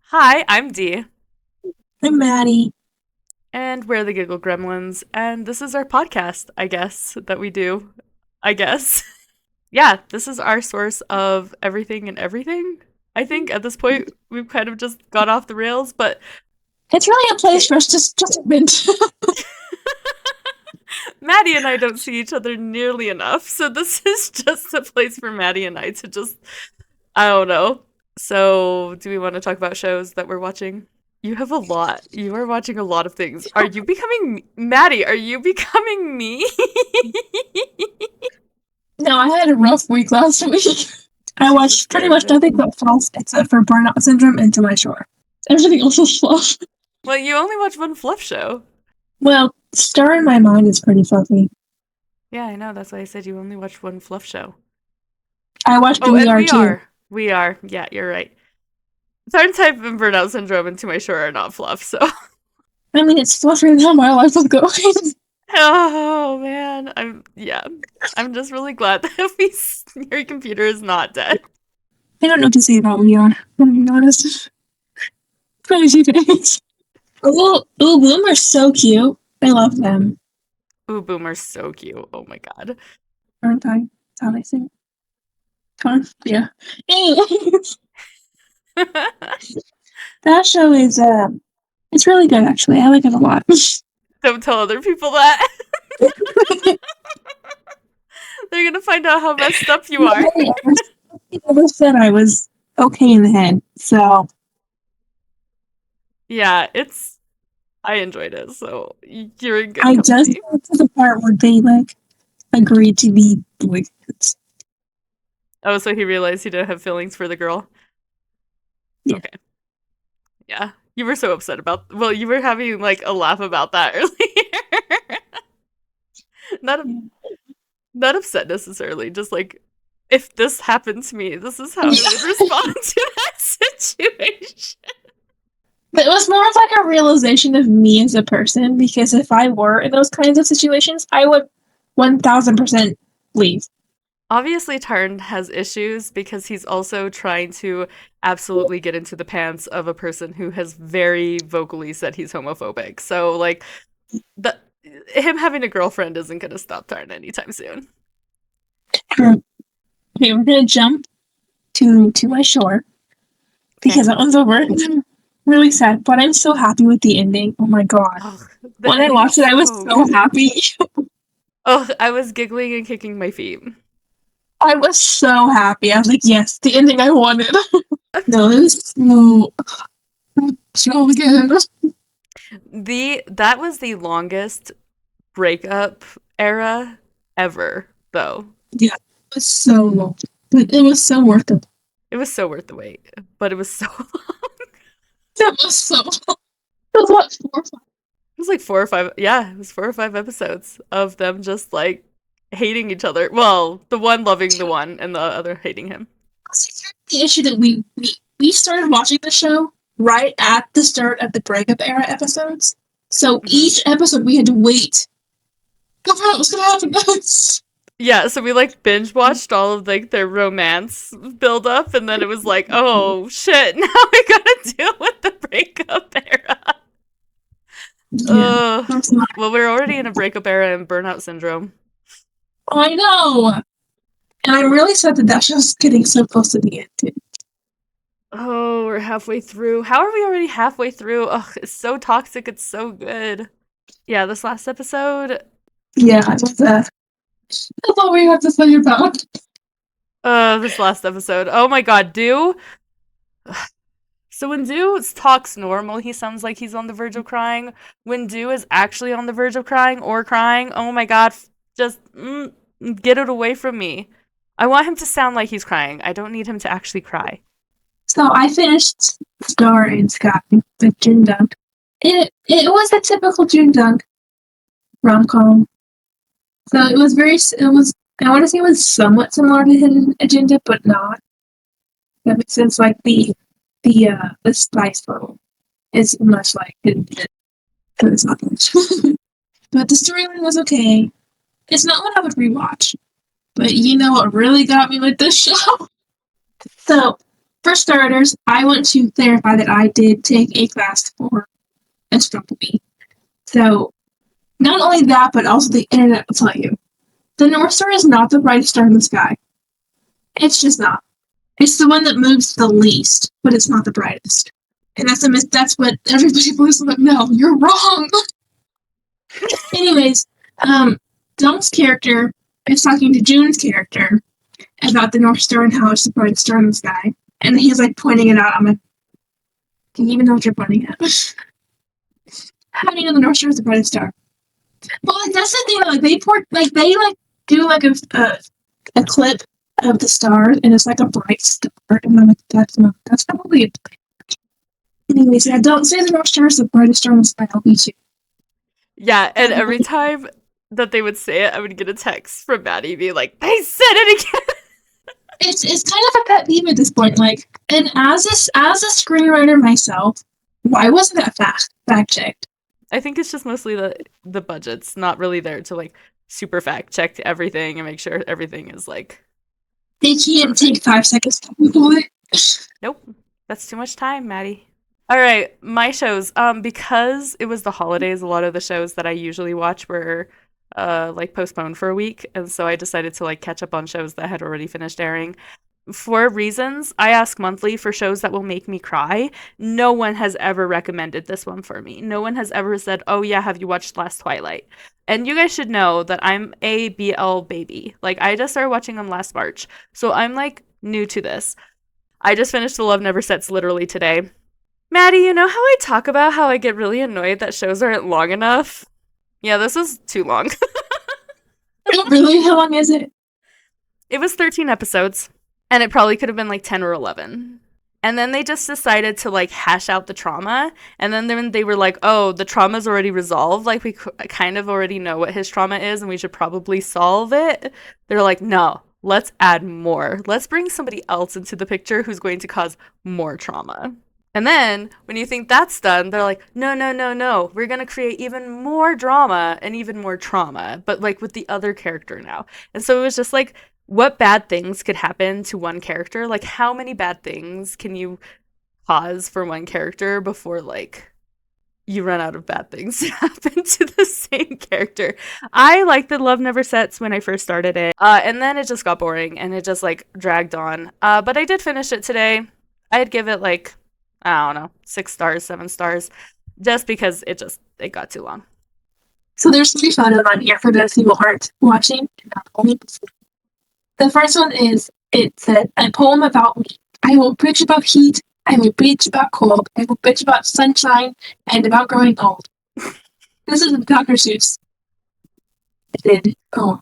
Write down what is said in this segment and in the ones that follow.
Hi, I'm Dee, I'm Maddie. and we're the Giggle Gremlins, and this is our podcast, I guess, that we do. I guess. Yeah, this is our source of everything and everything. I think at this point we've kind of just got off the rails, but It's really a place hey, for us just to vent. Maddie and I don't see each other nearly enough, so this is just a place for Maddie and I to just, I don't know. So, do we want to talk about shows that we're watching? You have a lot. You are watching a lot of things. Are you becoming Maddie? Are you becoming me? No, I had a rough week last week. I Jesus watched pretty much David. nothing but Fluff except for Burnout Syndrome and To My Shore. Everything else was fluff. Well, you only watch one fluff show. Well, Star in My Mind is pretty fluffy. Yeah, I know. That's why I said you only watch one fluff show. I watched Oh, We and Are we too. are. We are. Yeah, you're right. Certain type of burnout syndrome and To My Shore are not fluff. So, I mean, it's fluffier than how my life was going. oh man, I'm just really glad that your computer is not dead. I don't know what to say about We Are. I'm gonna be honest. Crazy days. Ooh, Bloom are so cute. I love them. Ooh, Boomer's so cute. Oh my god. Aren't I? That's how they say it. Yeah. Anyways, that show is it's really good actually. I like it a lot. Don't tell other people that. They're gonna find out how messed up you are. Nobody ever said I was okay in the head, so Yeah, it's. I enjoyed it, so you're in good I just company. got to the part where they like agreed to be boyfriends. Oh, so he realized he didn't have feelings for the girl. Yeah. Okay, yeah. You were so upset about. Well, you were having like a laugh about that earlier. not not upset necessarily, just like if this happened to me, this is how I would respond to that situation. But it was more of like a realization of me as a person because if I were in those kinds of situations, I would 1000% leave. Obviously, Tarn has issues because he's also trying to absolutely get into the pants of a person who has very vocally said he's homophobic. So, like, the him having a girlfriend isn't going to stop Tarn anytime soon. Okay, we're gonna jump to my shore Okay. because that one's over. Really sad, but I'm so happy with the ending. Oh my god. Oh, the When I ending watched is it, I was so so good. happy. Oh, I was giggling and kicking my feet. I was so happy. I was like, yes, the ending I wanted. No, it was so good. The that was the longest breakup era ever, though. Yeah, it was so long. But it was so worth it. It was so worth the wait, but it was so long. It was so long. It was what, 4 or 5? It was like 4 or 5. Yeah, it was 4 or 5 episodes of them just like hating each other. Well, the one loving the one and the other hating him. The issue that we started watching the show right at the start of the breakup era episodes. So Hmm. each episode we had to wait. What was gonna happen next? Yeah, so we like binge watched all of like their romance build up, and then it was like, oh shit, now we gotta deal with the breakup era. Yeah. Ugh. Well, we're already in a breakup era and burnout syndrome. I know. And I'm really sad that that show's getting so close to the end, too. Oh, we're halfway through. How are we already halfway through? Ugh, it's so toxic. It's so good. Yeah, this last episode. Yeah, that's all we have to say about it. This last episode. Oh my god, Do. So when Do talks normal, he sounds like he's on the verge of crying. When Do is actually on the verge of crying or crying, oh my god, just get it away from me. I want him to sound like he's crying. I don't need him to actually cry. So I finished Star and Sky, the Jin Dunk. It was a typical Jin Dunk rom com. So I want to say it was somewhat similar to Hidden Agenda, but not. That makes sense. Like the spice level is much like Hidden Agenda, but it's not much. But the storyline was okay. It's not what I would rewatch. But you know what really got me with this show? So For starters, I want to clarify that I did take a class for astronomy. So, not only that, but also the internet will tell you. The North Star is not the brightest star in the sky. It's just not. It's the one that moves the least, but it's not the brightest. And that's what everybody believes. Like, no, you're wrong. Anyways, Dom's character is talking to June's character about the North Star and how it's the brightest star in the sky. And he's like pointing it out. I'm like, do you even know what you're pointing at? How do you know the North Star is the brightest star? Well, like, that's the thing. Like they do like a clip of the stars, and it's like a bright star. And I'm like, that's probably it. Anyways, yeah, don't say the North Star is the brightest star in the sky. I'll beat you. Yeah, and every time that they would say it, I would get a text from Maddie being like, they said it again. It's kind of a pet peeve at this point. Like, and as a screenwriter myself, why wasn't that fact checked? I think it's just mostly the budget's not really there to like super fact check everything and make sure everything is like. They can't take 5 seconds to Google it. Nope, that's too much time, Maddie. All right, my shows. Because it was the holidays, a lot of the shows that I usually watch were like postponed for a week, and so I decided to like catch up on shows that had already finished airing. For reasons, I ask monthly for shows that will make me cry. No one has ever recommended this one for me. No one has ever said, "Oh yeah, have you watched Last Twilight?" And you guys should know that I'm a BL baby. Like I just started watching them last March, so I'm like new to this. I just finished The Love Never Sets literally today. Maddie, you know how I talk about how I get really annoyed that shows aren't long enough? Yeah, this is too long. Really? How long is it? It was 13 episodes, and it probably could have been like 10 or 11. And then they just decided to like hash out the trauma. And then they were like, oh, the trauma's already resolved. Like, we kind of already know what his trauma is, and we should probably solve it. They're like, no, let's add more. Let's bring somebody else into the picture who's going to cause more trauma. And then when you think that's done, they're like, no, no, no, no. We're going to create even more drama and even more trauma, but like with the other character now. And so it was just like, what bad things could happen to one character? Like, how many bad things can you cause for one character before like you run out of bad things to happen to the same character? I liked the Love Never Sets when I first started it, and then it just got boring and it just like dragged on. But I did finish it today. I'd give it like, I don't know, 6 stars, 7 stars, just because it got too long. So there's 3 photos on here for those who aren't watching. The first one is, it said, a poem about me. I will bitch about heat. I will bitch about cold. I will bitch about sunshine and about growing old. This is Dr. Seuss. Did poem.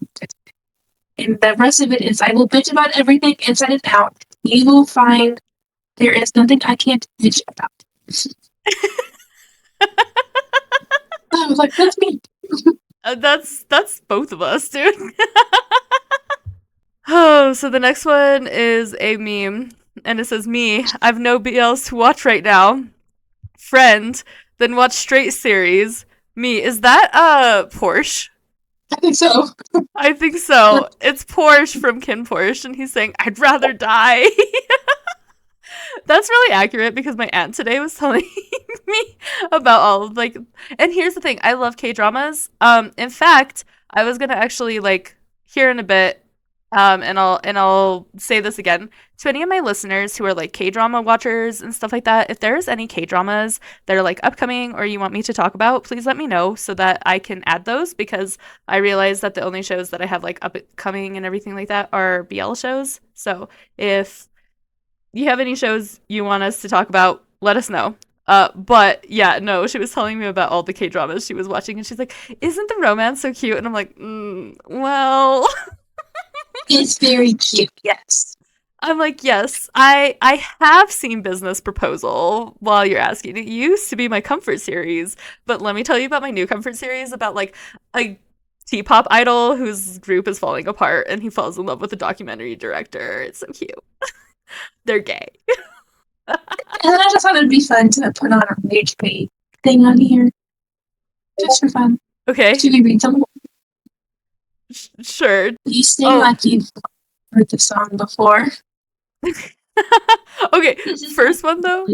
And the rest of it is, I will bitch about everything inside and out. You will find there is nothing I can't bitch about. I was like, that's me. That's both of us, dude. Oh, so the next one is a meme, and it says, me, I've no BLs to watch right now. Friend, then watch straight series. Me, is that Porsche? I think so. I think so. It's Porsche from Kin Porsche, and he's saying, I'd rather die. That's really accurate because my aunt today was telling me about all of like, and here's the thing, I love K-dramas. In fact, I was gonna actually like here in a bit, and I'll say this again to any of my listeners who are like K-drama watchers and stuff like that. If there's any K-dramas that are like upcoming or you want me to talk about, please let me know so that I can add those, because I realize that the only shows that I have like upcoming and everything like that are BL shows. So if you have any shows you want us to talk about, let us know. But yeah, no, she was telling me about all the K-dramas she was watching, and she's like, isn't the romance so cute? And I'm like, well. It's very cute, yes. I'm like, yes, I have seen Business Proposal while you're asking. It used to be my comfort series, but let me tell you about my new comfort series about like a T-pop idol whose group is falling apart and he falls in love with a documentary director. It's so cute. They're gay. And I just thought it'd be fun to put on a rage bait thing on here. Just for fun. Okay. Should we read some? Sure. You seem like you've heard the song before. Okay, This is first one though.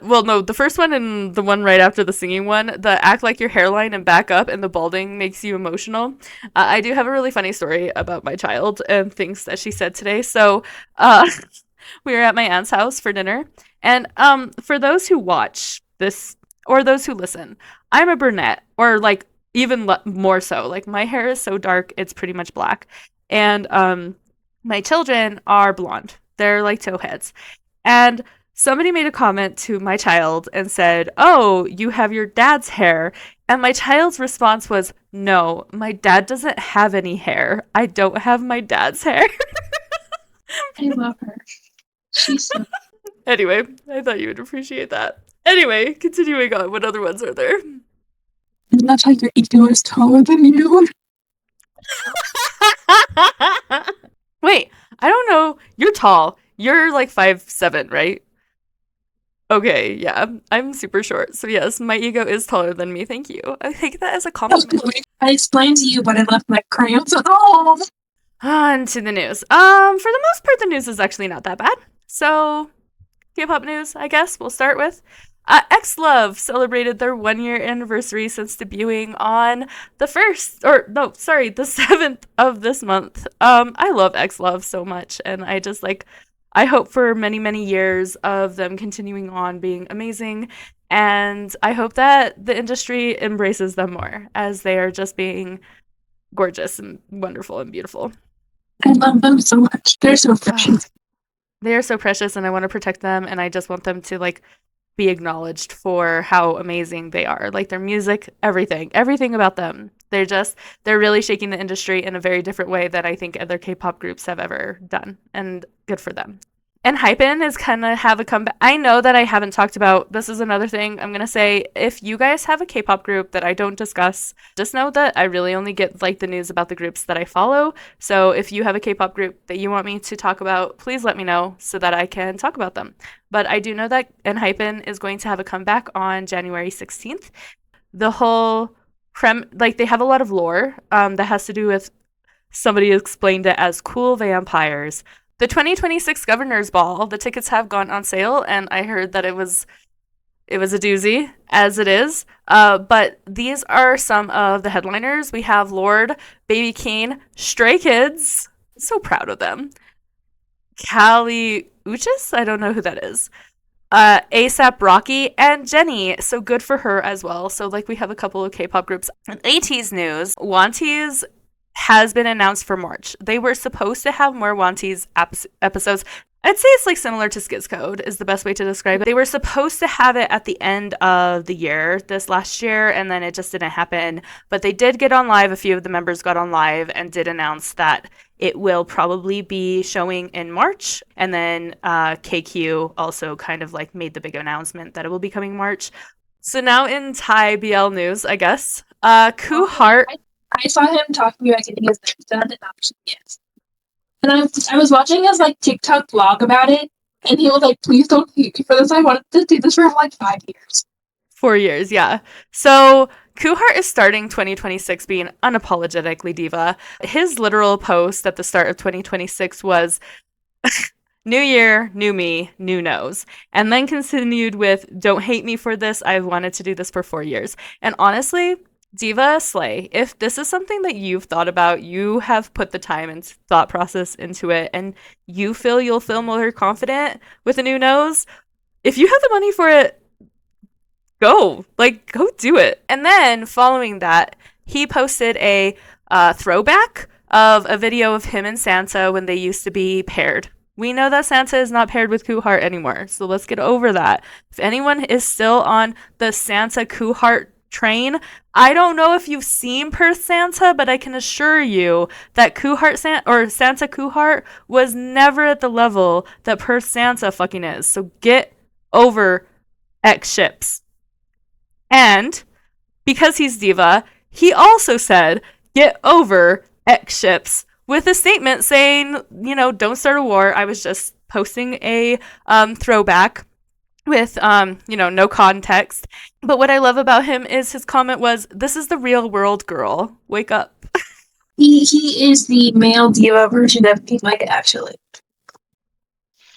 Well, no, the first one and the one right after the singing one, the act like your hairline and back up and the balding makes you emotional. I do have a really funny story about my child and things that she said today. So, we were at my aunt's house for dinner, and for those who watch this or those who listen, I'm a brunette, or like even more so. Like my hair is so dark, it's pretty much black, and my children are blonde. They're like towheads. And somebody made a comment to my child and said, "Oh, you have your dad's hair." And my child's response was, "No, my dad doesn't have any hair. I don't have my dad's hair." I love her. She's so. Anyway, I thought you would appreciate that. Anyway, continuing on, what other ones are there? And that's how your ego is taller than you. Wait, I don't know. You're tall. You're like 5'7", right? Okay, yeah. I'm super short. So yes, my ego is taller than me. Thank you. I take that as a compliment. I explained to you, but I left my crayons at home. On to the news. For the most part, the news is actually not that bad. So, K-pop news, I guess we'll start with. X-Love celebrated their 1-year anniversary since debuting on the 7th of this month. I love X-Love so much, and I hope for many, many years of them continuing on being amazing, and I hope that the industry embraces them more, as they are just being gorgeous and wonderful and beautiful. I love them so much. They're so precious. They are so precious, and I want to protect them, and I just want them to be acknowledged for how amazing they are. Like their music, everything about them. They're really shaking the industry in a very different way that I think other K-pop groups have ever done, and good for them. And Hypen is kind of have a comeback. I know that I haven't talked about, this is another thing I'm going to say, if you guys have a K-pop group that I don't discuss, just know that I really only get the news about the groups that I follow. So if you have a K-pop group that you want me to talk about, please let me know so that I can talk about them. But I do know that Hypen is going to have a comeback on January 16th. The whole they have a lot of lore that has to do with, somebody explained it as cool vampires. The 2026 Governor's Ball, the tickets have gone on sale, and I heard that it was a doozy, as it is. But these are some of the headliners. We have Lorde, Baby Keem, Stray Kids, so proud of them. Kali Uchis, I don't know who that is. ASAP Rocky, and Jennie, so good for her as well. So we have a couple of K-pop groups. In ATEEZ news, Wanties has been announced for March. They were supposed to have more Wanties episodes. I'd say it's similar to Skiz Code is the best way to describe it. They were supposed to have it at the end of the year, this last year, and then it just didn't happen. But they did get on live. A few of the members got on live and did announce that it will probably be showing in March. And then KQ also kind of made the big announcement that it will be coming March. So now in Thai BL news, I guess. Koo Hart. I saw him talking about getting his names done, and actually yes. And I was watching his TikTok vlog about it, and he was like, "Please don't hate me for this. I wanted to do this for 5 years." 4 years, yeah. So Koo Hart is starting 2026 being unapologetically diva. His literal post at the start of 2026 was, "New year, new me, new nose." And then continued with, "Don't hate me for this. I've wanted to do this for 4 years." And honestly, diva slay. If this is something that you've thought about, you have put the time and thought process into it, and you feel you'll feel more confident with a new nose, if you have the money for it, go do it. And then following that, he posted a throwback of a video of him and Santa when they used to be paired. We know that Santa is not paired with Koo Hart anymore, so let's get over that. If anyone is still on the Santa Koo Hart train, I don't know if you've seen Per Santa, but I can assure you that Santa Koo Hart was never at the level that Per Santa fucking is. So get over X ships. And because he's diva, he also said, "Get over X ships," with a statement saying, "Don't start a war. I was just posting a throwback with no context." But what I love about him is his comment was, "This is the real world, girl. Wake up." He is the male diva version of me, actually.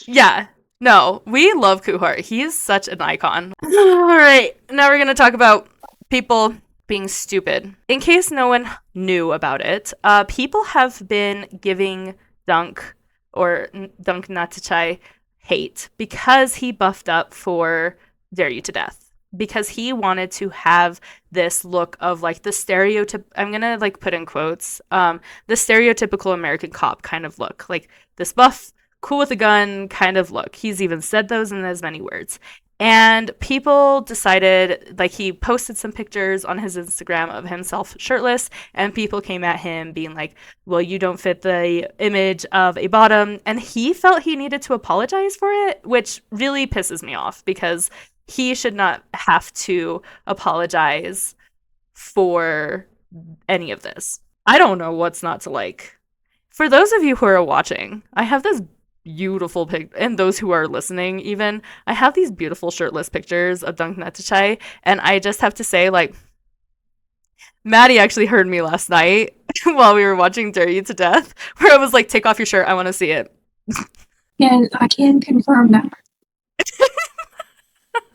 Yeah, No, we love Kuhart. He is such an icon. All right, now we're going to talk about people being stupid. In case no one knew about it, people have been giving Dunk or Dunk Natachai hate because he buffed up for Dare You to Death. Because he wanted to have this look of like the stereotype. I'm gonna like put in quotes, the stereotypical American cop kind of look, like this buff, cool with a gun kind of look. He's even said those in as many words. And people decided, like, he posted some pictures on his Instagram of himself shirtless, and people came at him being like, well, you don't fit the image of a bottom. And he felt he needed to apologize for it, which really pisses me off because he should not have to apologize for any of this. I don't know what's not to like. For those of you who are watching, I have this beautiful pic, and those who are listening, even, I have these beautiful shirtless pictures of Dunk Natachai, and I just have to say, like, Maddie actually heard me last night while we were watching Dare You to Death, where I was like, take off your shirt, I want to see it. Yeah, I can confirm that.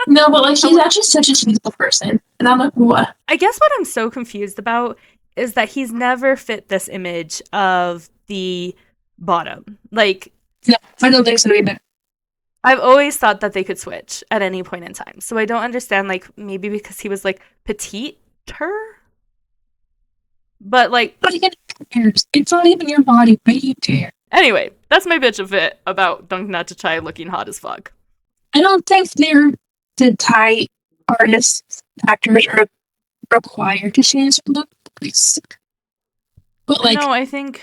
No, but like she's actually such a beautiful person, and I'm like, what? I guess what I'm so confused about is that he's never fit this image of the bottom. Like, No, I don't think so either. I've always thought that they could switch at any point in time. So I don't understand, like, maybe because he was like petite-er? But like, But again, who cares? It's not even your body. Why do you care? Anyway, that's my bitch of it about Dunk Natachai looking hot as fuck. I don't think they're the Thai artists, actors are required to change their look. But like, no, I think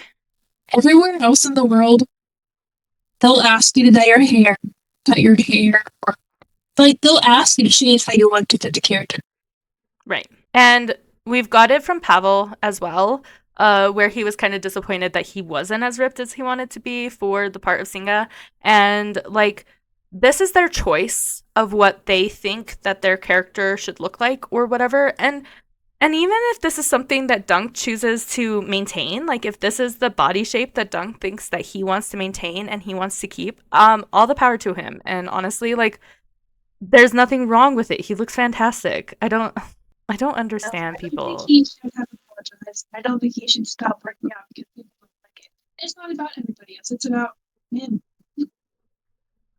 everywhere else in the world, they'll ask you to dye your hair, cut your hair, or like they'll ask you to change how you look to fit the character. Right. And we've got it from Pavel as well, where he was kind of disappointed that he wasn't as ripped as he wanted to be for the part of Singa. And like, this is their choice of what they think that their character should look like or whatever. And even if this is something that Dunk chooses to maintain, like if this is the body shape that Dunk thinks that he wants to maintain and he wants to keep, all the power to him. And honestly, like, there's nothing wrong with it. He looks fantastic. I don't understand people. I don't think he should have apologized. I don't think he should stop working out because people don't like it. It's not about everybody else. It's about him.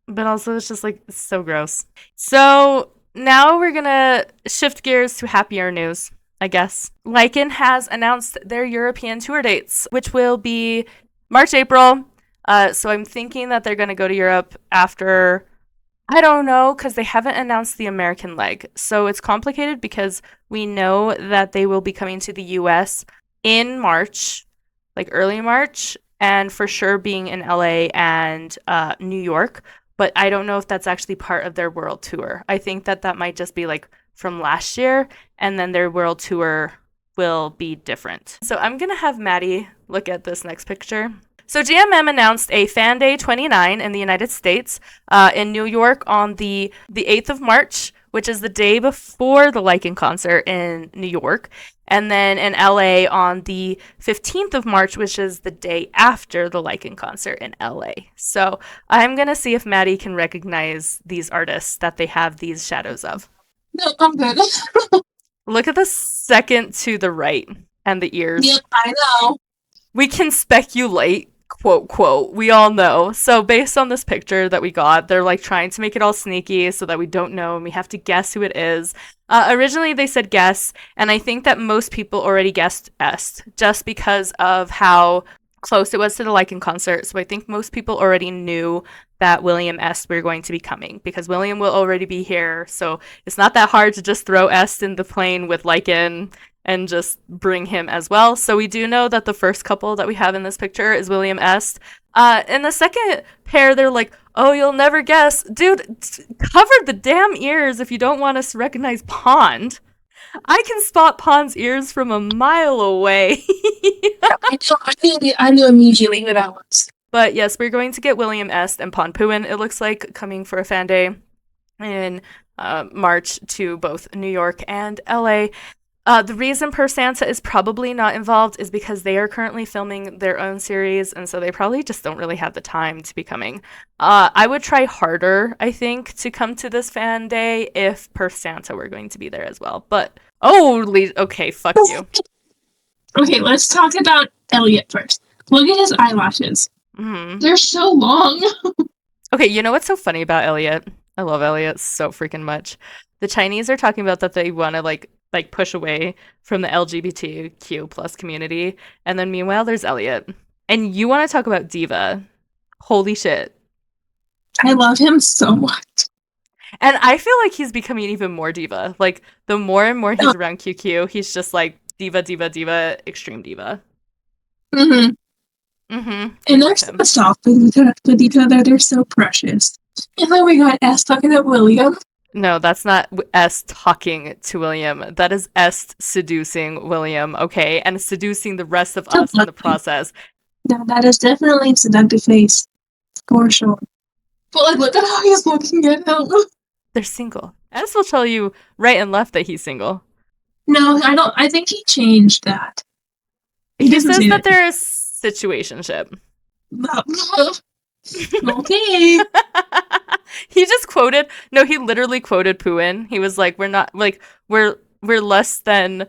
But also, it's just like, it's so gross. So now we're gonna shift gears to happier news, I guess. Lycan has announced their European tour dates, which will be March, April. So I'm thinking that they're gonna go to Europe after, I don't know, because they haven't announced the American leg. So it's complicated because we know that they will be coming to the US in March, like early March, and for sure being in LA and New York. But I don't know if that's actually part of their world tour. I think that that might just be like from last year, and then their world tour will be different. So I'm going to have Maddie look at this next picture. So GMM announced a Fan Day 29 in the United States, in New York on the 8th of March, which is the day before the Lycan concert in New York, and then in LA on the 15th of March, which is the day after the Lycan concert in LA. So I'm going to see if Maddie can recognize these artists that they have these shadows of. No, I'm good. Look at the second to the right and the ears. Yep, I know. We can speculate, quote, quote, we all know. So based on this picture that we got, they're like trying to make it all sneaky so that we don't know and we have to guess who it is. Originally they said guess, and I think that most people already guessed Est just because of how close it was to the Lycan concert. So I think most people already knew that William Est were going to be coming because William will already be here. So it's not that hard to just throw Est in the plane with Lycan and just bring him as well. So we do know that the first couple that we have in this picture is William Est. And the second pair, they're like, oh, you'll never guess. Dude, cover the damn ears if you don't want us to recognize Pond. I can spot Pond's ears from a mile away. I knew immediately who that was. But yes, we're going to get William Est and Pond Puin, it looks like, coming for a fan day in March to both New York and LA. The reason Per Santa is probably not involved is because they are currently filming their own series, and so they probably just don't really have the time to be coming. I would try harder, I think, to come to this fan day if Per Santa were going to be there as well. But okay, fuck you. Okay, let's talk about Elliot first. Look at his eyelashes. Mm-hmm. They're so long. Okay, you know what's so funny about Elliot? I love Elliot so freaking much. The Chinese are talking about that they want to like push away from the LGBTQ plus community, and then meanwhile there's Elliot, and you want to talk about diva? Holy shit! I love him so much. And I feel like he's becoming even more diva. Like the more and more he's around QQ, he's just like diva, diva, diva, extreme diva. Mm-hmm. Mm-hmm. And they're so soft with each other. They're so precious. And then we got S talking to William. No, that's not S talking to William. That is S seducing William, okay? And seducing the rest of us in the process. No, that is definitely a seductive face. For sure. But like, look at how he's looking at him. They're single. S will tell you right and left that he's single. No, I don't. I think he changed that. He says that they're a situationship. Okay. He just quoted. No, he literally quoted Puin. He was like, "We're not like we're less than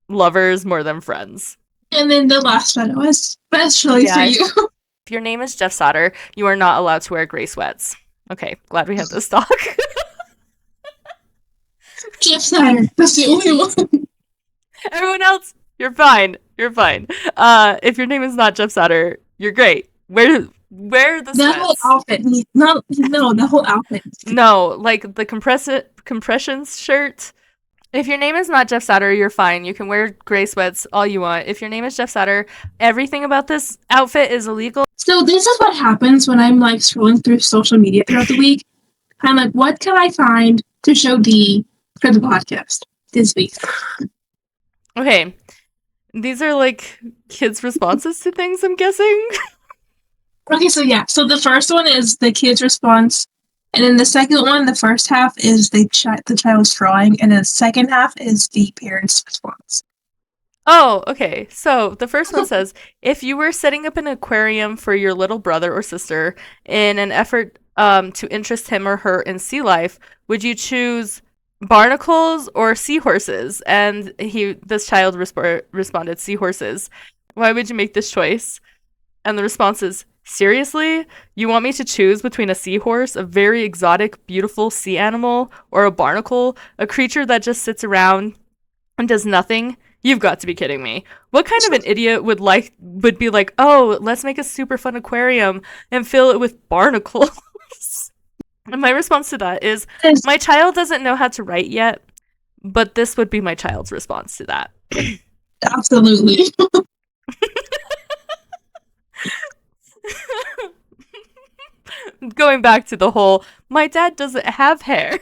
lovers, more than friends." And then the last one was especially for you. If your name is Jeff Sauter, you are not allowed to wear gray sweats. Okay, glad we had this talk. Jeff Sauter, that's the only one. Everyone else, you're fine. You're fine. If your name is not Jeff Sauter, you're great. Wear the sweats. Whole outfit. No, the whole outfit. No, like the compressions shirt. If your name is not Jeff Sauter, you're fine. You can wear gray sweats all you want. If your name is Jeff Sauter, everything about this outfit is illegal. So this is what happens when I'm like scrolling through social media throughout the week. I'm like, what can I find to show D for the podcast this week? Okay. These are like kids' responses to things, I'm guessing. Okay, so yeah. So the first one is the kid's response. And then the second one, the first half is the child's drawing, and the second half is the parent's response. Oh, okay. So the first one says, if you were setting up an aquarium for your little brother or sister in an effort to interest him or her in sea life, would you choose barnacles or seahorses? And this child responded, seahorses. Why would you make this choice? And the response is, seriously? You want me to choose between a seahorse, a very exotic, beautiful sea animal, or a barnacle, a creature that just sits around and does nothing? You've got to be kidding me. What kind of an idiot would be like, oh, let's make a super fun aquarium and fill it with barnacles? And my response to that is, my child doesn't know how to write yet, but this would be my child's response to that. Absolutely. Going back to the whole, my dad doesn't have hair.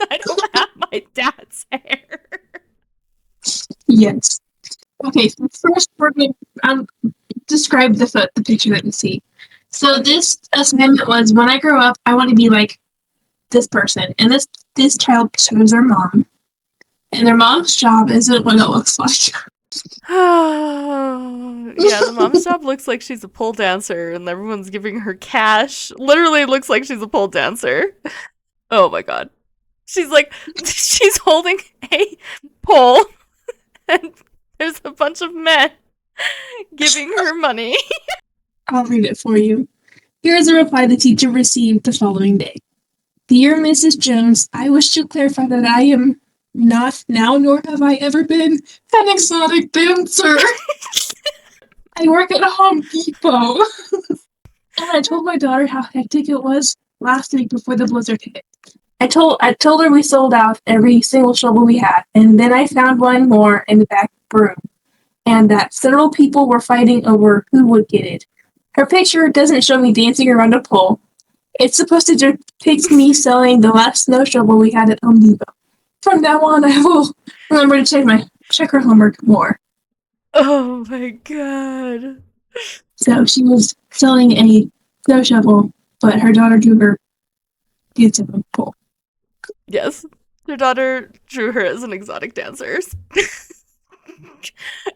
I don't have my dad's hair. Yes. Okay, so first we're going to describe the picture that you see. So this assignment was, when I grow up, I want to be like this person. And this child shows their mom. And their mom's job isn't what it looks like. Yeah, the mom's job looks like she's a pole dancer and everyone's giving her cash. Literally looks like she's a pole dancer. Oh my god. She's holding a pole and there's a bunch of men giving her money. I'll read it for you. Here is a reply the teacher received the following day. Dear Mrs. Jones, I wish to clarify that I am not now, nor have I ever been, an exotic dancer. I work at Home Depot. And I told my daughter how hectic it was last week before the blizzard hit. I told her we sold out every single shovel we had, and then I found one more in the back room, and that several people were fighting over who would get it. Her picture doesn't show me dancing around a pole. It's supposed to depict me selling the last snow shovel we had at Home Depot. From now on, I will remember to check her homework more. Oh my god. So she was selling a snow shovel, but her daughter drew her dancing on a pole. Yes. Her daughter drew her as an exotic dancer.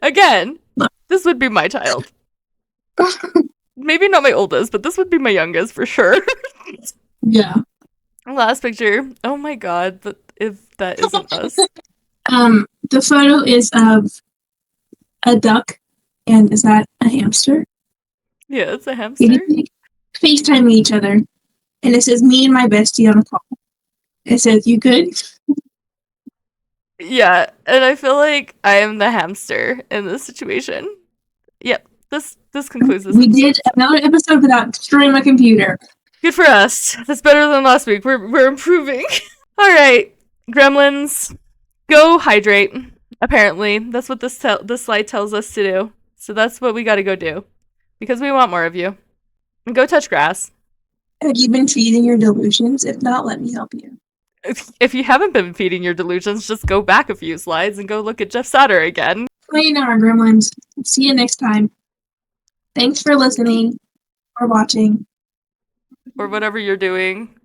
Again, this would be my child. Maybe not my oldest, but this would be my youngest for sure. Yeah. Last picture. Oh my god, if that isn't us. The photo is of a duck, and is that a hamster? Yeah, it's a hamster. FaceTiming each other, and it says me and my bestie on a call. It says, "You good?" Yeah, and I feel like I am the hamster in this situation. Yep, this concludes this. We did another episode without destroying my computer. Good for us. That's better than last week. We're improving. All right, gremlins, go hydrate. Apparently, that's what this slide tells us to do. So that's what we got to go do, because we want more of you. And go touch grass. Have you been feeding your delusions? If not, let me help you. If you haven't been feeding your delusions, just go back a few slides and go look at Jeff Sauter again. Playing our gremlins. See you next time. Thanks for listening or watching. Or whatever you're doing.